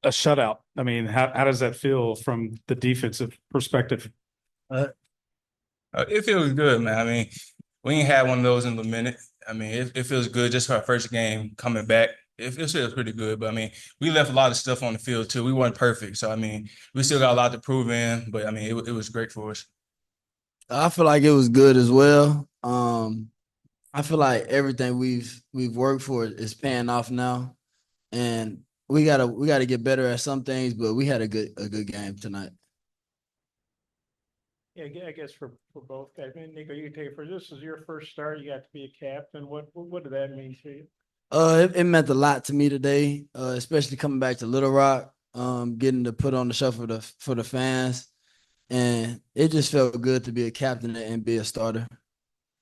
a shutout. I mean, how does that feel from the defensive perspective? Uh, It feels good, man. I mean, we ain't had one of those in a minute. I mean, it feels good just for our first game coming back. It feels pretty good, but I mean, we left a lot of stuff on the field too. We weren't perfect, so I mean, we still got a lot to prove in. But I mean, it was great for us. I feel like it was good as well. I feel like everything we've worked for is paying off now, and we gotta get better at some things. But we had a good game tonight. Yeah, I guess for both guys. I mean, Nico, you can take it first. This is your first start. You got to be a captain. What did that mean to you? It meant a lot to me today, especially coming back to Little Rock, getting to put on the show for the fans, and it just felt good to be a captain and be a starter.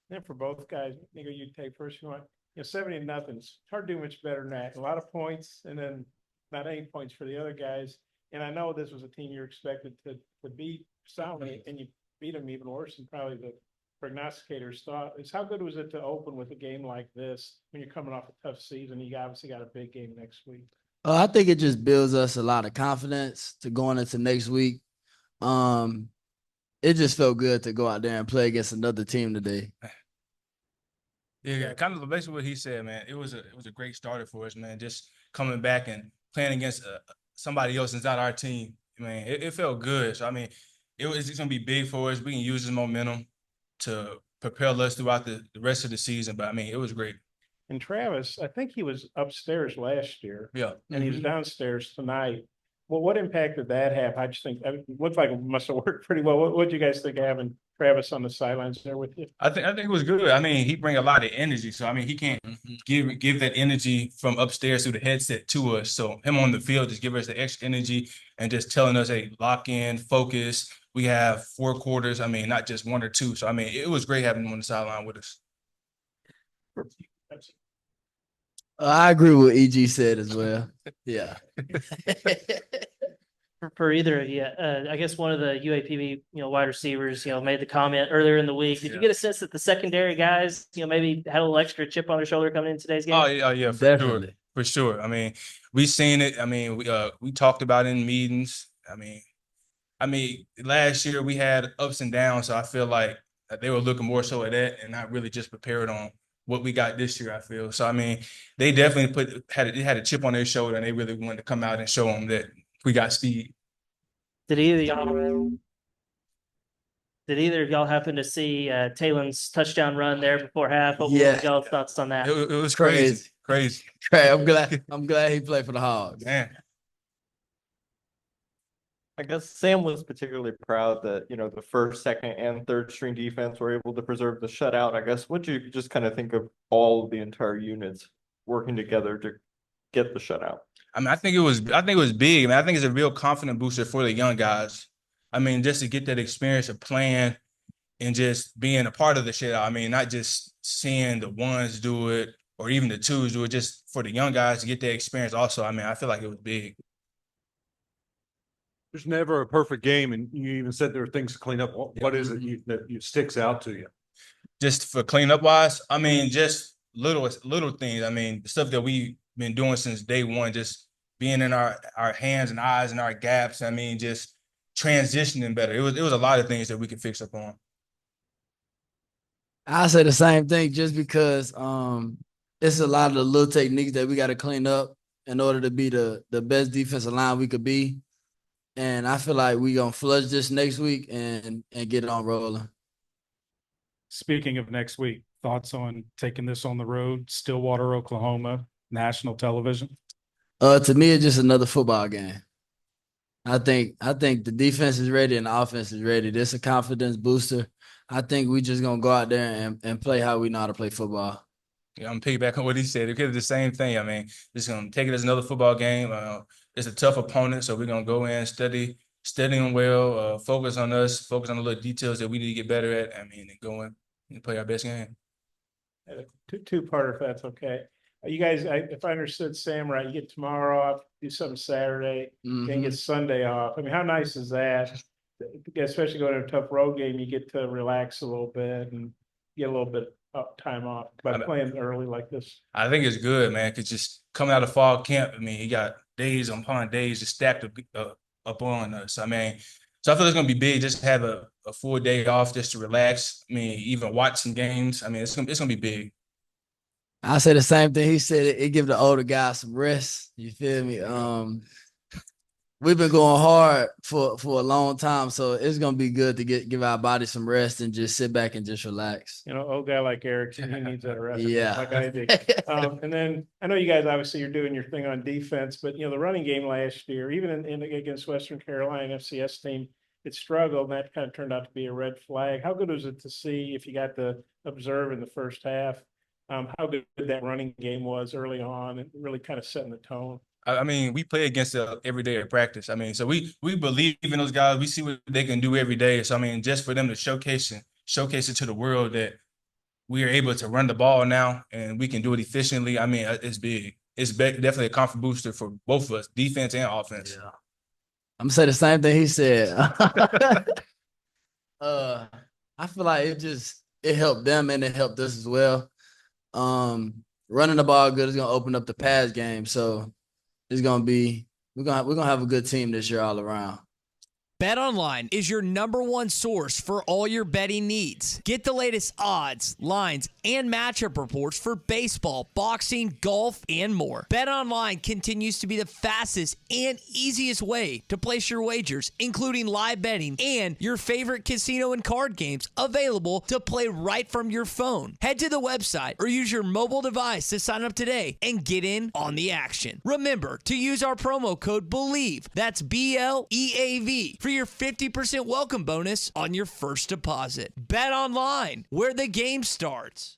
Then for both guys, Nico, you take first. You want 70-0. It's hard to do much better than that. A lot of points, and then not any points for the other guys. And I know this was a team you're expected to beat soundly, and you beat them even worse than probably the prognosticators thought. Is how good was it to open with a game like this when you're coming off a tough season? You obviously got a big game next week. I think it just builds us a lot of confidence to going into next week. Um, it just felt good to go out there and play against another team today. Yeah, kind of basically what he said, man. It was a great starter for us, man. Just coming back and playing against somebody else that's not our team. I mean, it felt good. So I mean, it's gonna be big for us. We can use this momentum to propel us throughout the rest of the season. But I mean, it was great. And Travis, I think he was upstairs last year, Yeah. and he was downstairs tonight. Well, what impact did that have? I just think it looked like it must have worked pretty well. What do you guys think of having Travis on the sidelines there with you? I think it was good. I mean, he bring a lot of energy. So I mean, he can't give that energy from upstairs through the headset to us. So him on the field just give us the extra energy and just telling us, hey, lock in, focus. We have 4 quarters. I mean, not just one or two. So I mean, it was great having him on the sideline with us. I agree with what EG said as well. Yeah. For either of you, I guess one of the UAPB, wide receivers, made the comment earlier in the week. Did you get a sense that the secondary guys, maybe had a little extra chip on their shoulder coming in today's game? Oh yeah, for sure, Definitely. for sure. I mean, we seen it. I mean, we talked about it in meetings. I mean, last year we had ups and downs, so I feel like they were looking more so at that and not really just prepared on what we got this year. I feel so. I mean, they definitely had a chip on their shoulder, and they really wanted to come out and show them that we got speed. Did either of y'all happen to see Talen's touchdown run there before half? What Yeah. were y'all's thoughts on that? It was crazy, crazy. I'm glad he played for the Hogs. Man. I guess Sam was particularly proud that, the first, second, and third string defense were able to preserve the shutout. I guess what you just kind of think of all of the entire units working together to get the shutout? I mean, I think it was big. I mean, I think it's a real confident booster for the young guys. I mean, just to get that experience of playing and just being a part of the shit. I mean, not just seeing the ones do it or even the twos do it, just for the young guys to get that experience also. I mean, I feel like it was big. There's never a perfect game, and you even said there are things to clean up. What is it that sticks out to you? Just for cleanup wise, I mean, just little things. I mean, the stuff that we've been doing since day one, just being in our hands and eyes and our gaps. I mean, just transitioning better. It was a lot of things that we could fix up on. I say the same thing just because it's a lot of the little techniques that we got to clean up in order to be the best defensive line we could be. And I feel like we gonna flush this next week and get on rolling. Speaking of next week, thoughts on taking this on the road, Stillwater, Oklahoma, national television? To me, it's just another football game. I think the defense is ready and the offense is ready. This is a confidence booster. I think we just gonna go out there and play how we know how to play football. Yeah, I'm piggyback on what he said. It could be the same thing. I mean, just gonna take it as another football game. It's a tough opponent, so we're gonna go in, study them well, focus on us, focus on the little details that we need to get better at. I mean, and go in and play our best game. Two-parter, if that's okay. You guys, if I understood Sam right, you get tomorrow off, do something Saturday, then get Sunday off. I mean, how nice is that? Especially going to a tough road game, you get to relax a little bit and get a little bit time off by I mean- playing early like this? I think it's good, man, because just coming out of fall camp, I mean, he got days upon days just stacked up on us. I mean, so I feel it's gonna be big just to have a full day off just to relax. I mean, even watch some games. I mean, it's gonna be big. I say the same thing he said. It give the older guys some rest. You feel me? We've been going hard for a long time, so it's gonna be good to give our body some rest and just sit back and just relax. You know, old guy like Erickson, he needs that rest. Yeah. Like I do. And then I know you guys obviously you're doing your thing on defense, but you know, the running game last year, even in against Western Carolina FCS team, it struggled and that kind of turned out to be a red flag. How good was it to see if you got to observe in the first half, how good that running game was early on and really kind of setting the tone? I mean, we play against it every day at practice. I mean, so we believe in those guys. We see what they can do every day. So I mean, just for them to showcase it to the world that we are able to run the ball now and we can do it efficiently. I mean, it's big. It's definitely a confidence booster for both of us, defense and offense. Yeah. I'm gonna say the same thing he said. I feel like it helped them and it helped us as well. Running the ball good is gonna open up the pass game. So it's gonna be we're gonna have a good team this year all around. BetOnline is your #1 source for all your betting needs. Get the latest odds, lines, and matchup reports for baseball, boxing, golf, and more. BetOnline continues to be the fastest and easiest way to place your wagers, including live betting and your favorite casino and card games available to play right from your phone. Head to the website or use your mobile device to sign up today and get in on the action. Remember to use our promo code BELIEVE, that's BLEAV, for your 50% welcome bonus on your first deposit. Bet online, where the game starts.